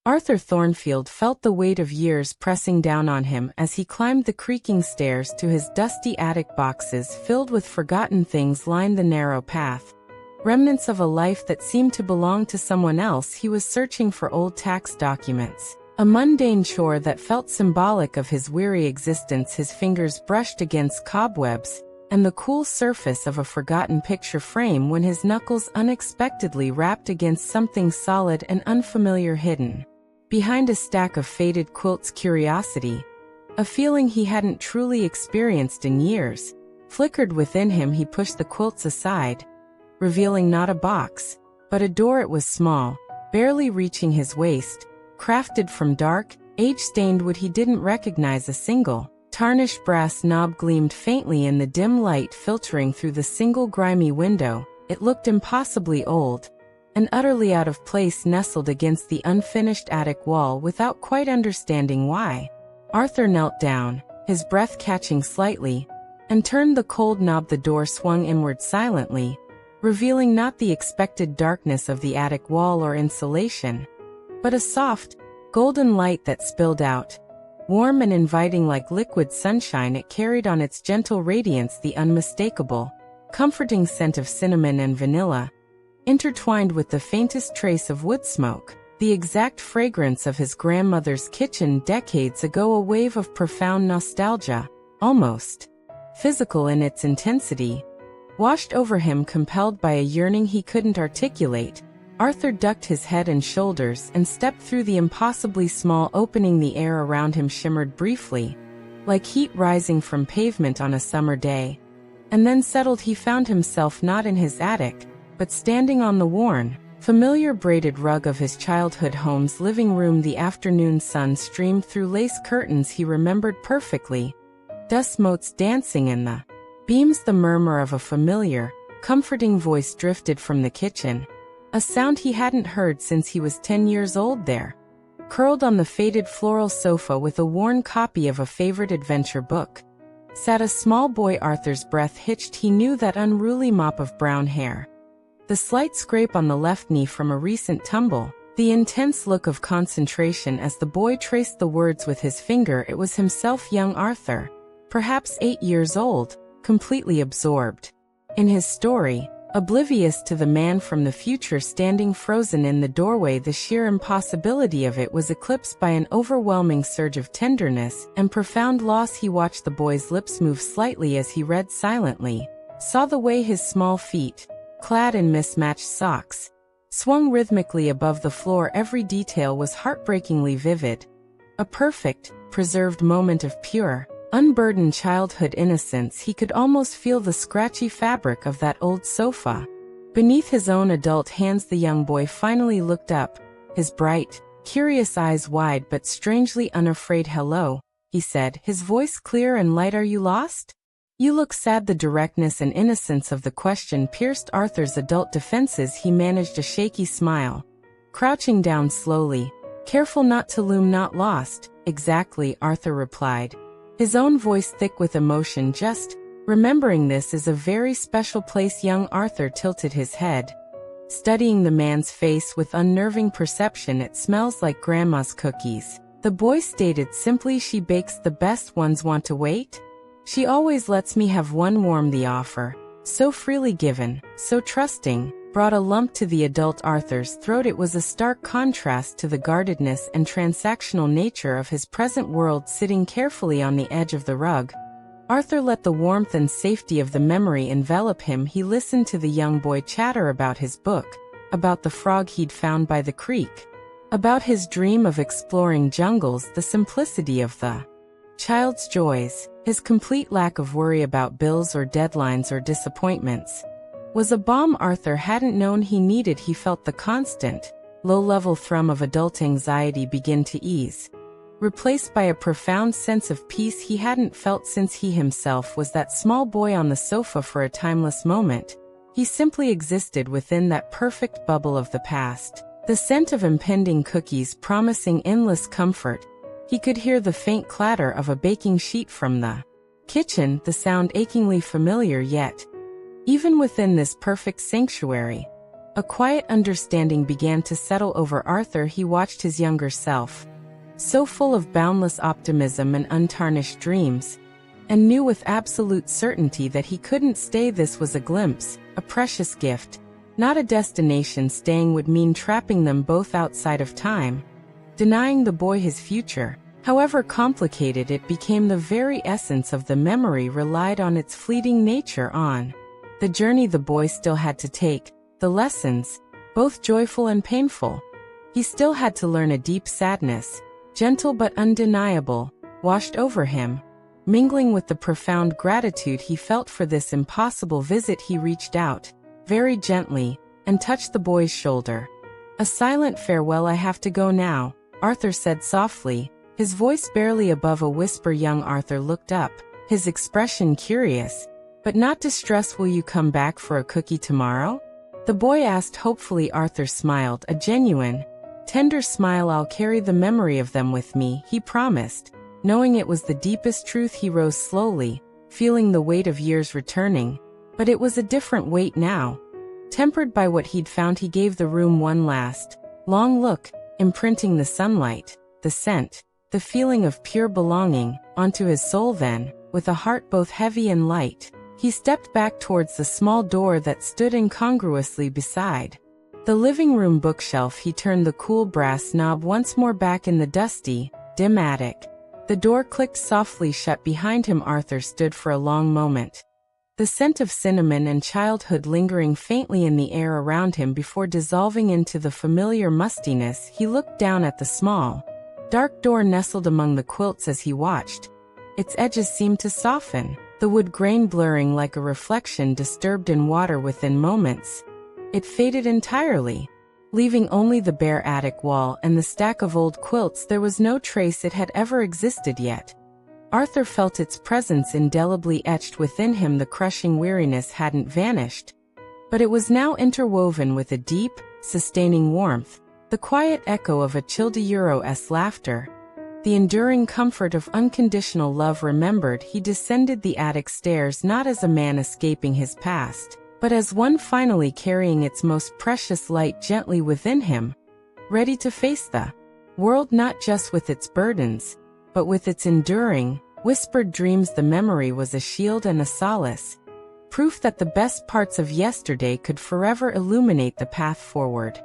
Arthur Thornfield felt the weight of years pressing down on him as he climbed the creaking stairs to his dusty attic. Boxes filled with forgotten things lined the narrow path. Remnants of a life that seemed to belong to someone else. He was searching for old tax documents, a mundane chore that felt symbolic of his weary existence. His fingers brushed against cobwebs and the cool surface of a forgotten picture frame when his knuckles unexpectedly rapped against something solid and unfamiliar hidden behind a stack of faded quilts. Curiosity, a feeling he hadn't truly experienced in years, flickered within him. He pushed the quilts aside, revealing not a box, but a door. It was small, barely reaching his waist, crafted from dark, age-stained wood. He didn't recognize a single tarnished brass knob gleamed faintly in the dim light filtering through the single grimy window. It looked impossibly old and utterly out of place, nestled against the unfinished attic wall. Without quite understanding why, Arthur knelt down, his breath catching slightly, and turned the cold knob. The door swung inward silently, revealing not the expected darkness of the attic wall or insulation, but a soft, golden light that spilled out, warm and inviting like liquid sunshine. It carried on its gentle radiance the unmistakable, comforting scent of cinnamon and vanilla, intertwined with the faintest trace of wood smoke, the exact fragrance of his grandmother's kitchen decades ago. A wave of profound nostalgia, almost physical in its intensity, washed over him. Compelled by a yearning he couldn't articulate, Arthur ducked his head and shoulders and stepped through the impossibly small opening. The air around him shimmered briefly, like heat rising from pavement on a summer day, and then settled. He found himself not in his attic, but standing on the worn, familiar braided rug of his childhood home's living room. The afternoon sun streamed through lace curtains he remembered perfectly, dust motes dancing in the beams. The murmur of a familiar, comforting voice drifted from the kitchen, a sound he hadn't heard since he was 10 years old. There, curled on the faded floral sofa with a worn copy of a favorite adventure book, sat a small boy. Arthur's breath hitched. He knew that unruly mop of brown hair, the slight scrape on the left knee from a recent tumble, the intense look of concentration as the boy traced the words with his finger. It was himself, young Arthur, perhaps 8 years old, completely absorbed in his story, oblivious to the man from the future standing frozen in the doorway. The sheer impossibility of it was eclipsed by an overwhelming surge of tenderness and profound loss. He watched the boy's lips move slightly as he read silently, saw the way his small feet, clad in mismatched socks, swung rhythmically above the floor. Every detail was heartbreakingly vivid, a perfect, preserved moment of pure, unburdened childhood innocence. He could almost feel the scratchy fabric of that old sofa beneath his own adult hands. The young boy finally looked up, his bright, curious eyes wide but strangely unafraid. "Hello," he said, his voice clear and light. "Are you lost? You look sad." The directness and innocence of the question pierced Arthur's adult defenses. He managed a shaky smile, crouching down slowly, careful not to loom. "Not lost, exactly," Arthur replied, his own voice thick with emotion. "Just remembering this is a very special place." Young Arthur tilted his head, studying the man's face with unnerving perception. "It smells like Grandma's cookies," the boy stated simply. "She bakes the best ones. Want to wait? She always lets me have one." Warm, the offer, so freely given, so trusting, brought a lump to the adult Arthur's throat. It was a stark contrast to the guardedness and transactional nature of his present world. Sitting carefully on the edge of the rug, Arthur let the warmth and safety of the memory envelop him. He listened to the young boy chatter about his book, about the frog he'd found by the creek, about his dream of exploring jungles. The simplicity of the child's joys, his complete lack of worry about bills or deadlines or disappointments, was a balm Arthur hadn't known he needed. He felt the constant, low-level thrum of adult anxiety begin to ease, replaced by a profound sense of peace he hadn't felt since he himself was that small boy on the sofa. For a timeless moment, he simply existed within that perfect bubble of the past. The scent of impending cookies promising endless comfort. He could hear the faint clatter of a baking sheet from the kitchen, the sound achingly familiar. Yet, even within this perfect sanctuary, A quiet understanding began to settle over Arthur. He watched his younger self, so full of boundless optimism and untarnished dreams, and knew with absolute certainty that he couldn't stay. This was a glimpse, a precious gift, not a destination. Staying would mean trapping them both outside of time, denying the boy his future. However complicated it became, the very essence of the memory relied on its fleeting nature, on the journey the boy still had to take, the lessons, both joyful and painful. He still had to learn. A deep sadness, gentle but undeniable, washed over him, mingling with the profound gratitude he felt for this impossible visit. He reached out, very gently, and touched the boy's shoulder. A silent farewell. "I have to go now," Arthur said softly, his voice barely above a whisper. Young Arthur looked up, his expression curious, but not distressed. "Will you come back for a cookie tomorrow?" the boy asked hopefully. Arthur smiled, a genuine, tender smile. "I'll carry the memory of them with me," he promised, knowing it was the deepest truth. He rose slowly, feeling the weight of years returning, but it was a different weight now, tempered by what he'd found. He gave the room one last, long look, imprinting the sunlight, the scent, the feeling of pure belonging, onto his soul. Then, with a heart both heavy and light, he stepped back towards the small door that stood incongruously beside the living room bookshelf. He turned the cool brass knob once more. Back in the dusty, dim attic, the door clicked softly shut behind him. Arthur stood for a long moment, the scent of cinnamon and childhood lingering faintly in the air around him before dissolving into the familiar mustiness. He looked down at the small, dark door nestled among the quilts as he watched. Its edges seemed to soften, the wood grain blurring like a reflection disturbed in water. Within moments, it faded entirely, leaving only the bare attic wall and the stack of old quilts. There was no trace it had ever existed yet. Arthur felt its presence indelibly etched within him. The crushing weariness hadn't vanished, but it was now interwoven with a deep, sustaining warmth, the quiet echo of a Yesterdayâ laughter, the enduring comfort of unconditional love. Remembered, he descended the attic stairs not as a man escaping his past, but as one finally carrying its most precious light gently within him, ready to face the world not just with its burdens, but with its enduring, whispered dreams. The memory was a shield and a solace, proof that the best parts of yesterday could forever illuminate the path forward.